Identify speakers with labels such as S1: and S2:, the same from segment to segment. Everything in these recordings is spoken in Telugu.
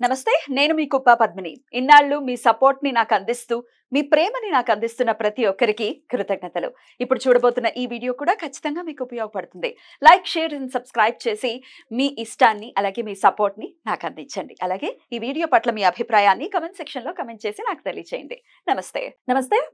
S1: నమస్తే, నేను మీ కుప్ప పద్మిని. ఇన్నాళ్ళు మీ సపోర్ట్ ని నాకు అందిస్తూ, మీ ప్రేమని నాకు అందిస్తున్న ప్రతి ఒక్కరికి కృతజ్ఞతలు. ఇప్పుడు చూడబోతున్న ఈ వీడియో కూడా ఖచ్చితంగా మీకు ఉపయోగపడుతుంది. లైక్, షేర్ అండ్ సబ్స్క్రైబ్ చేసి మీ ఇష్టాన్ని అలాగే మీ సపోర్ట్ ని నాకు అందించండి. అలాగే ఈ వీడియో పట్ల మీ అభిప్రాయాన్ని కమెంట్ సెక్షన్ లో కమెంట్ చేసి నాకు తెలియజేయండి. నమస్తే,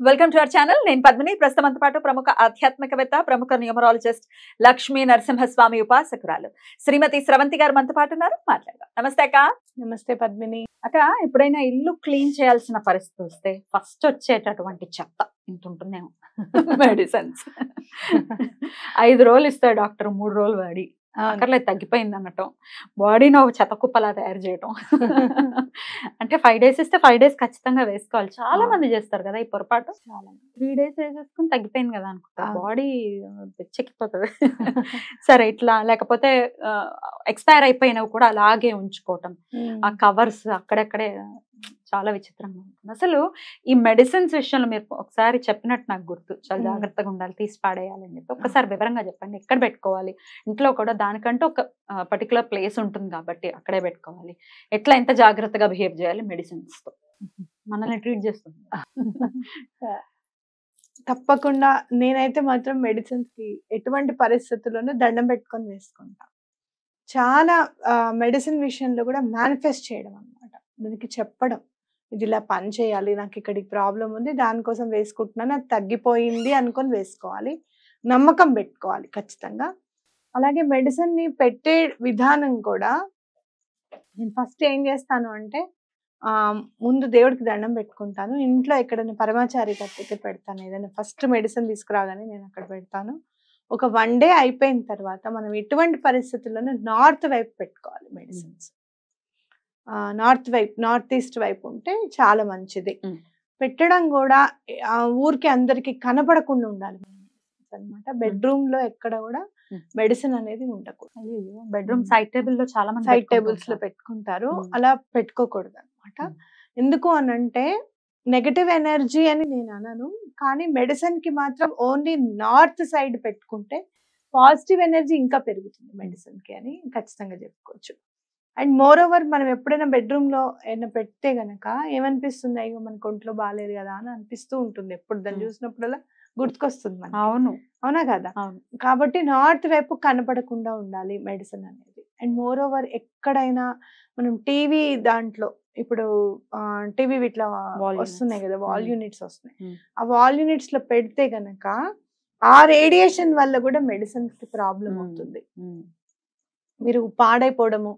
S1: వెల్కమ్ టు అవర్ ఛానల్. నేను పద్మిని. ప్రస్తుతంతో పాటు ప్రముఖ ఆధ్యాత్మికవేత్త, ప్రముఖ న్యూమరాలజిస్ట్ లక్ష్మీ నరసింహస్వామి ఉపాసకురాలు శ్రీమతి స్రవంతి గారు మనతో పాటు ఉన్నారు. మాట్లాడదాం. నమస్తే అక్క.
S2: నమస్తే పద్మిని.
S1: అక్క, ఎప్పుడైనా ఇల్లు క్లీన్ చేయాల్సిన పరిస్థితి వస్తే ఫస్ట్ వచ్చేటటువంటి చెత్త ఇంత ఉంటుందేమో మెడిసిన్స్. 5 రోజులు ఇస్తాడు డాక్టర్, 3 రోజులు వాడి అక్కర్లేదు తగ్గిపోయింది అనటం, బాడీని ఒక చెత్త కుప్పలా తయారు చేయటం. అంటే 5 days ఇస్తే 5 days ఖచ్చితంగా వేసుకోవాలి. చాలా మంది చేస్తారు కదా ఈ పొరపాటు. 3 days వేసేసుకుని తగ్గిపోయింది కదా అనుకుంటారు, బాడీ చెక్కిపోతుంది. సరే, ఇట్లా లేకపోతే ఎక్స్పైర్ అయిపోయినవి కూడా అలాగే ఉంచుకోవటం, ఆ కవర్స్ అక్కడెక్కడే చాలా విచిత్రంగా ఉంటుంది. అసలు ఈ మెడిసిన్స్ విషయంలో మీరు ఒకసారి చెప్పినట్టు నాకు గుర్తు, చాలా జాగ్రత్తగా ఉండాలి, తీసి పాడేయాలని చెప్పి ఒక్కసారి వివరంగా చెప్పండి. ఎక్కడ పెట్టుకోవాలి? ఇంట్లో కూడా దానికంటూ ఒక పర్టికులర్ ప్లేస్ ఉంటుంది కాబట్టి అక్కడే పెట్టుకోవాలి. ఎట్లా ఎంత జాగ్రత్తగా బిహేవ్ చేయాలి మెడిసిన్స్ తో? మనల్ని ట్రీట్ చేస్తుంది.
S2: తప్పకుండా నేనైతే మాత్రం మెడిసిన్స్ కి ఎటువంటి పరిస్థితుల్లోనూ దండం పెట్టుకొని వేసుకుంటా. చాలా మెడిసిన్ విషయంలో కూడా మేనిఫెస్ట్ చేయడం అన్నమాట. దానికి చెప్పడం, ఇది ఇలా పని చేయాలి, నాకు ఇక్కడ ప్రాబ్లం ఉంది, దానికోసం వేసుకుంటున్నాను, అది తగ్గిపోయింది అనుకొని వేసుకోవాలి, నమ్మకం పెట్టుకోవాలి ఖచ్చితంగా. అలాగే మెడిసిన్ ని పెట్టే విధానం కూడా నేను ఫస్ట్ ఏం చేస్తాను అంటే, ముందు దేవుడికి దండం పెట్టుకుంటాను. ఇంట్లో ఎక్కడైనా పరమాచారి కట్టితే పెడతాను. ఏదైనా ఫస్ట్ మెడిసిన్ తీసుకురాగానే నేను అక్కడ పెడతాను. ఒక 1 day అయిపోయిన తర్వాత మనం ఎటువంటి పరిస్థితుల్లోనూ నార్త్ వైపు పెట్టుకోవాలి మెడిసిన్స్. నార్త్ ఈస్ట్ వైపు ఉంటే చాలా మంచిది. పెట్టడం కూడా ఊరికి అందరికి కనపడకుండా ఉండాలి అనమాట. బెడ్రూమ్ లో ఎక్కడ కూడా మెడిసిన్ అనేది ఉండకూడదు.
S1: బెడ్రూమ్ సైడ్ టేబుల్ లో చాలా మంది
S2: సైడ్ టేబుల్స్ లో పెట్టుకుంటారు, అలా పెట్టుకోకూడదు అనమాట. ఎందుకు అనంటే నెగటివ్ ఎనర్జీ అని నేను అనను, కానీ మెడిసిన్ కి మాత్రం ఓన్లీ నార్త్ సైడ్ పెట్టుకుంటే పాజిటివ్ ఎనర్జీ ఇంకా పెరుగుతుంది మెడిసిన్ కి అని ఖచ్చితంగా చెప్పుకోవచ్చు. అండ్ మోర్ ఓవర్ మనం ఎప్పుడైనా బెడ్రూమ్ లో ఏమైనా పెడితే గనక ఏమనిపిస్తుంది, అయ్యో మనకు ఒంట్లో బాగాలేదు కదా అని అనిపిస్తూ ఉంటుంది. ఎప్పుడు దాన్ని చూసినప్పుడల్లా గుర్తుకొస్తుంది మనకి. అవునా కదా? కాబట్టి నార్త్ వైపు కనపడకుండా ఉండాలి మెడిసిన్ అనేది. అండ్ మోర్ ఓవర్ ఎక్కడైనా మనం టీవీ దాంట్లో ఇప్పుడు టీవీ ఇట్లా వస్తున్నాయి కదా, వాల్ యూనిట్స్ వస్తున్నాయి, ఆ వాల్ యూనిట్స్ లో పెడితే గనక ఆ రేడియేషన్ వల్ల కూడా మెడిసిన్ కి ప్రాబ్లం అవుతుంది. మీరు పాడైపోవడము,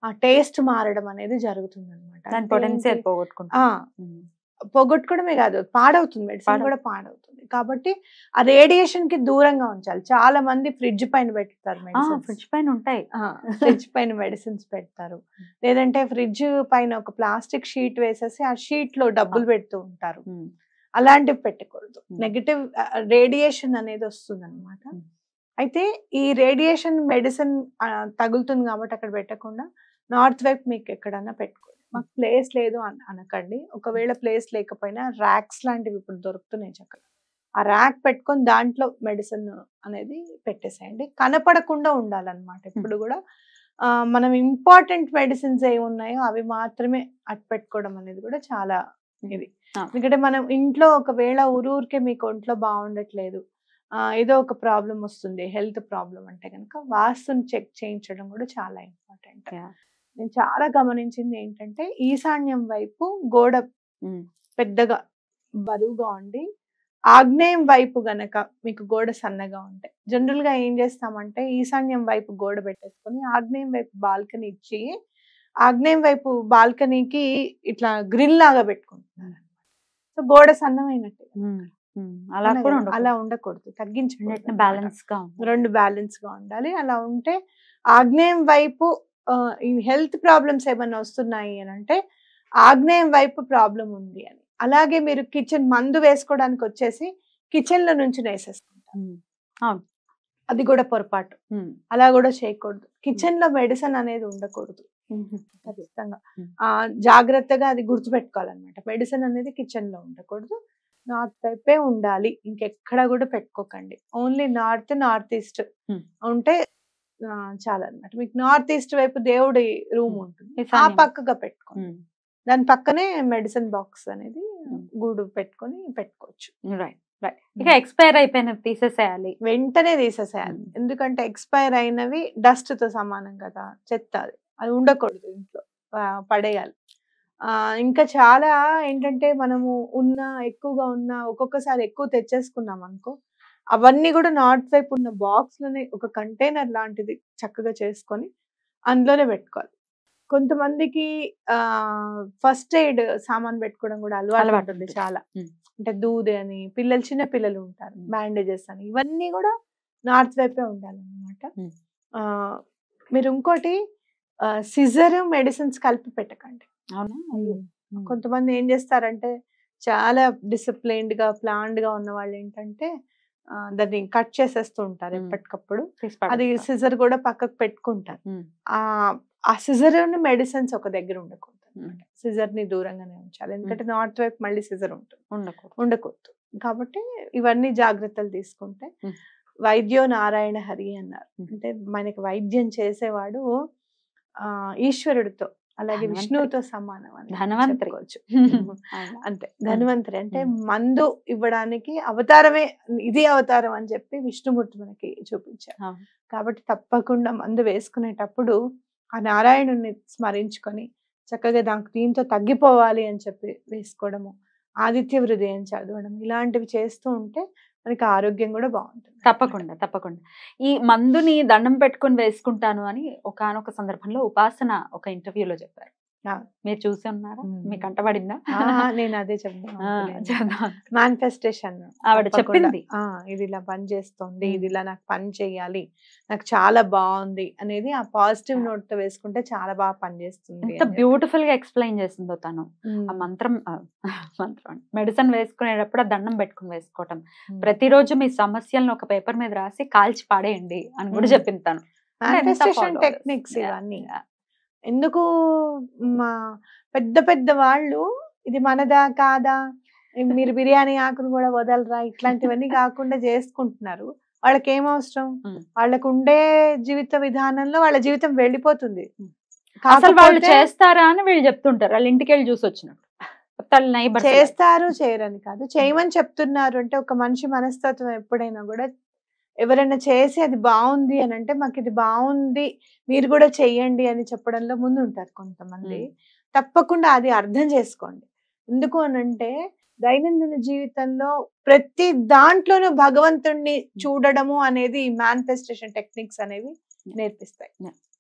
S2: ఆ టేస్ట్ మారడం అనేది జరుగుతుంది అనమాట. పోగొట్టుకోవడమే కాదు, పాడవుతుంది, మెడిసిన్ కూడా పాడవుతుంది. కాబట్టి ఆ రేడియేషన్ కి దూరంగా ఉంచాలి. చాలా మంది ఫ్రిడ్జ్ పైన పెడతారు మెడిసిన్స్.
S1: ఫ్రిడ్జ్ పైన ఉంటాయి,
S2: ఫ్రిడ్జ్ పైన మెడిసిన్స్ పెడతారు. లేదంటే ఫ్రిడ్జ్ పైన ఒక ప్లాస్టిక్ షీట్ వేసేసి ఆ షీట్ లో డబ్బులు పెడుతూ ఉంటారు. అలాంటివి పెట్టకూడదు. నెగటివ్ రేడియేషన్ అనేది వస్తుంది అనమాట. అయితే ఈ రేడియేషన్ మెడిసిన్ తగులుతుంది కాబట్టి అక్కడ పెట్టకుండా నార్త్ వైపు మీకు ఎక్కడన్నా పెట్టుకోండి. మాకు ప్లేస్ లేదు అనకండి. ఒకవేళ ప్లేస్ లేకపోయినా ర్యాక్స్ లాంటివి ఇప్పుడు దొరుకుతున్నాయి చక్కగా, ఆ ర్యాక్ పెట్టుకొని దాంట్లో మెడిసిన్ అనేది పెట్టేసేయండి. కనపడకుండా ఉండాలన్నమాట ఎప్పుడు కూడా. మనం ఇంపార్టెంట్ మెడిసిన్స్ ఏమి ఉన్నాయో అవి మాత్రమే అటు పెట్టుకోవడం అనేది కూడా చాలా ఇది. ఎందుకంటే మనం ఇంట్లో ఒకవేళ ఊరికే మీకు ఒంట్లో బాగుండట్లేదు, ఏదో ఒక ప్రాబ్లం వస్తుంది, హెల్త్ ప్రాబ్లం అంటే కనుక వాస్తుని చెక్ చేయించడం కూడా చాలా ఇంపార్టెంట్. నేను చాలా గమనించింది ఏంటంటే, ఈశాన్యం వైపు గోడ పెద్దగా బరువుగా ఉండి ఆగ్నేయం వైపు గనక మీకు గోడ సన్నగా ఉంటాయి. జనరల్ గా ఏం చేస్తామంటే ఈశాన్యం వైపు గోడ పెట్టేసుకొని ఆగ్నేయం వైపు బాల్కనీ ఇచ్చి ఆగ్నేయం వైపు బాల్కనీకి ఇట్లా గ్రిల్ లాగా పెట్టుకుంటున్నారు. సో గోడ సన్నమైనట్టు. అలా ఉండకూడదు, తగ్గించుకోండి. రెండు బ్యాలెన్స్ గా ఉండాలి. అలా ఉంటే ఆగ్నేయం వైపు ఈ హెల్త్ ప్రాబ్లమ్స్ ఏమైనా వస్తున్నాయి అని అంటే ఆగ్నేయం వైపు ప్రాబ్లం ఉంది అని. అలాగే మీరు కిచెన్ మందు వేసుకోవడానికి వచ్చేసి కిచెన్ లో నుంచి వేసేసుకుంటారు, అది కూడా పొరపాటు. అలా కూడా చేయకూడదు. కిచెన్ లో మెడిసిన్ అనేది ఉండకూడదు ఖచ్చితంగా. జాగ్రత్తగా అది గుర్తుపెట్టుకోవాలన్నమాట. మెడిసిన్ అనేది కిచెన్ లో ఉండకూడదు, నార్త్ వైపే ఉండాలి. ఇంకెక్కడ కూడా పెట్టుకోకండి. ఓన్లీ నార్త్ ఈస్ట్ ఉంటే చాలా అన్నమాట. మీకు నార్త్ ఈస్ట్ వైపు దేవుడి రూమ్ ఉంటుంది, ఆ
S1: ఈశాన్యం.
S2: పక్కగా పెట్టుకోండి. దాని పక్కనే మెడిసిన్ బాక్స్ అనేది గూడు పెట్టుకొని పెట్టుకోవచ్చు.
S1: Right right. ఇక ఎక్స్పైర్ అయిపోయినవి తీసేసేయాలి.
S2: వెంటనే తీసేసేయాలి. ఎందుకంటే ఎక్స్పైర్ అయినవి డస్ట్ తో సమానం కదా, చెత్త అది ఉండకూడదు ఇంట్లో, పడేయాలి. ఇంకా చాలా ఏంటంటే మనము ఎక్కువగా ఉన్న ఒక్కొక్కసారి ఎక్కువ తెచ్చేసుకున్నాం అనుకో, అవన్నీ కూడా నార్త్ వైపు ఉన్న బాక్స్ లోనే ఒక కంటైనర్ లాంటిది చక్కగా చేసుకొని అందులోనే పెట్టుకోవాలి. కొంతమందికి ఫస్ట్ ఎయిడ్ సామాన్ పెట్టుకోవడం కూడా అలవాటు ఉంటుంది చాలా. అంటే దూది అని, చిన్న పిల్లలు ఉంటారు, బ్యాండేజెస్ అని, ఇవన్నీ కూడా నార్త్ వైపే ఉండాలన్నమాట. మీరు ఇంకోటి సిజర్ మెడిసిన్స్ కలిపి పెట్టకండి. కొంతమంది ఏం చేస్తారంటే చాలా డిసిప్లైన్డ్ గా ప్లాన్డ్ గా ఉన్న వాళ్ళు ఏంటంటే దాన్ని కట్ చేసేస్తూ ఉంటారు ఎప్పటికప్పుడు. అది సిజర్ కూడా పక్కకు పెట్టుకుంటారు. ఆ సిజర్ మెడిసిన్స్ ఒక దగ్గర ఉండకూడదు, సిజర్ ని దూరంగానే ఉంచాలి. ఎందుకంటే నార్త్ వైపు మళ్ళీ సిజర్ ఉండకూడదు. కాబట్టి ఇవన్నీ జాగ్రత్తలు తీసుకుంటే, వైద్యో నారాయణ హరి అన్నారు. అంటే మనకి వైద్యం చేసేవాడు ఈశ్వరుడితో అలాగే విష్ణువుతో సమానం అని
S1: ధన్వంతరి.
S2: అంతే, ధన్వంతరి అంటే మందు ఇవ్వడానికి అవతారమే, ఇది అవతారం అని చెప్పి విష్ణుమూర్తి మనకి చూపించారు. కాబట్టి తప్పకుండా మందు వేసుకునేటప్పుడు ఆ నారాయణుని స్మరించుకొని చక్కగా దీంతో తగ్గిపోవాలి అని చెప్పి వేసుకోవడము, ఆదిత్య హృదయం చదవడం, ఇలాంటివి చేస్తూ ఉంటే మనకి ఆరోగ్యం కూడా బాగుంటుంది.
S1: తప్పకుండా. ఈ మందుని దండం పెట్టుకొని వేసుకుంటాను అని ఒకానొక సందర్భంలో ఉపాసన ఒక ఇంటర్వ్యూలో చెప్పారు. మీరు చూసి ఉన్నారా? మీకు కంటపడిందా?
S2: నేను అదే చెప్తాను. మేనిఫెస్టేషన్
S1: ఆవిడ చెప్పింది,
S2: ఇది ఇలా పని చేస్తుంది, ఇది ఇలా నాకు పని చేయాలి, నాకు చాలా బాగుంది అనేది ఆ పాజిటివ్ నోట్ తో వేసుకుంటే చాలా బాగా పనిచేస్తుంది.
S1: ఎంత బ్యూటిఫుల్ గా ఎక్స్ప్లెయిన్ చేసిందో తను. ఆ మంత్రం మెడిసిన్ వేసుకునేటప్పుడు ఆ దండం పెట్టుకుని వేసుకోవటం, ప్రతిరోజు మీ సమస్యలను ఒక పేపర్ మీద రాసి కాల్చి పాడేయండి అని కూడా చెప్పింది తను.
S2: మేనిఫెస్టేషన్ టెక్నిక్స్ ఇవన్నీ. ఎందుకు పెద్ద పెద్ద వాళ్ళు ఇది మనదా కాదా, మీరు బిర్యానీ ఆకును కూడా వదలరా, ఇట్లాంటివన్నీ కాకుండా చేసుకుంటున్నారు. వాళ్ళకి ఏం అవసరం, వాళ్ళకు ఉండే జీవిత విధానంలో వాళ్ళ జీవితం వెళ్ళిపోతుంది.
S1: అసలు వాళ్ళు చేస్తారా అని వీళ్ళు చెప్తుంటారు, వాళ్ళ ఇంటికి వెళ్ళి చూసి వచ్చినప్పుడు.
S2: చేస్తారు చేయరని కాదు, చేయమని చెప్తున్నారు. అంటే ఒక మనిషి మనస్తత్వం ఎప్పుడైనా కూడా ఎవరైనా చేసి అది బాగుంది అని అంటే మాకు ఇది బాగుంది మీరు కూడా చెయ్యండి అని చెప్పడంలో ముందు ఉంటారు కొంతమంది. తప్పకుండా అది అర్థం చేసుకోండి. ఎందుకు అనంటే దైనందిన జీవితంలో ప్రతి దాంట్లోనూ భగవంతుణ్ణి చూడడము అనేది మేనిఫెస్టేషన్ టెక్నిక్స్ అనేవి నేర్పిస్తాయి.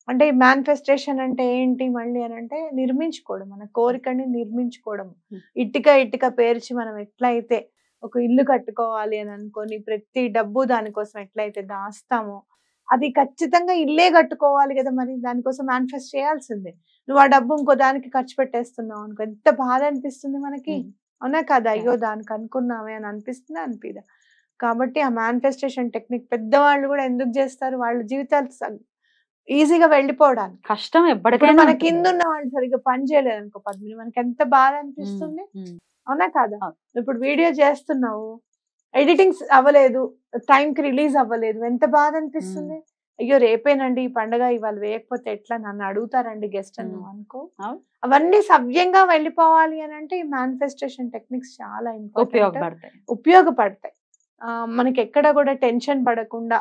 S2: అంటే ఈ మేనిఫెస్టేషన్ అంటే ఏంటి మళ్ళీ అని అంటే నిర్మించుకోవడం, మన కోరికని నిర్మించుకోవడం. ఇటుక పేర్చి మనం ఎట్లయితే ఒక ఇల్లు కట్టుకోవాలి అని అనుకొని ప్రతి డబ్బు దానికోసం ఎట్లయితే దాస్తామో, అది ఖచ్చితంగా ఇల్లే కట్టుకోవాలి కదా, మరి దానికోసం మేనిఫెస్ట్ చేయాల్సిందే. నువ్వు ఆ డబ్బు ఇంకో దానికి ఖర్చు పెట్టేస్తున్నావు అనుకో, ఎంత బాధ అనిపిస్తుంది మనకి, అవునా కదా? అయ్యో దానికి అనుకున్నామే అని అనిపిస్తుందా అనిపిదా? కాబట్టి ఆ మేనిఫెస్టేషన్ టెక్నిక్ పెద్దవాళ్ళు కూడా ఎందుకు చేస్తారు, వాళ్ళ జీవితాలు ఈజీగా వెళ్ళిపోవడానికి.
S1: కష్టం ఎప్పటికైనా.
S2: మన కింద ఉన్న వాళ్ళు సరిగ్గా పని చేయలేదు అనుకో పద్మిని, మనకి ఎంత బాధ అనిపిస్తుంది, అవునా కాదా? ఇప్పుడు వీడియో చేస్తున్నావు, ఎడిటింగ్స్ అవ్వలేదు, టైంకి రిలీజ్ అవ్వలేదు, ఎంత బాధ అనిపిస్తుంది. అయ్యో రేపేనండి ఈ పండుగ, ఇవాళ వేయకపోతే ఎట్లా, నన్ను అడుగుతారండి గెస్ట్ అని అనుకో. అవన్నీ సవ్యంగా వెళ్ళిపోవాలి అని అంటే ఈ మేనిఫెస్టేషన్ టెక్నిక్స్ చాలా ఉపయోగపడతాయి. మనకి ఎక్కడ కూడా టెన్షన్ పడకుండా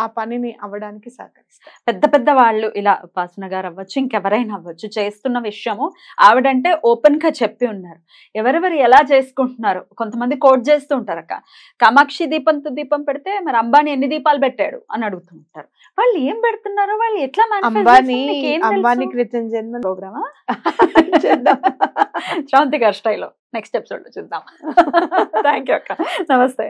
S2: ఆ పనిని అవ్వడానికి సహకరిస్తారు.
S1: పెద్ద పెద్ద వాళ్ళు ఇలా ఉపాసన గారు అవ్వచ్చు, ఇంకెవరైనా అవ్వచ్చు, చేస్తున్న విషయము ఆవిడంటే ఓపెన్ గా చెప్పి ఉన్నారు. ఎవరెవరు ఎలా చేసుకుంటున్నారు, కొంతమంది కోట్ చేస్తూ ఉంటారు, అక్క కామాక్షి దీపంతో దీపం పెడితే మరి అంబానీ ఎన్ని దీపాలు పెట్టాడు అని అడుగుతూ ఉంటారు. వాళ్ళు ఏం పెడుతున్నారో, వాళ్ళు ఎట్లా
S2: అంబానీ క్రితం జన్మ
S1: ప్రోగ్రామా శ్రవంతి గారి స్టైల్లో నెక్స్ట్ ఎపిసోడ్ లో చూద్దాం. థ్యాంక్ యూ అక్క. నమస్తే.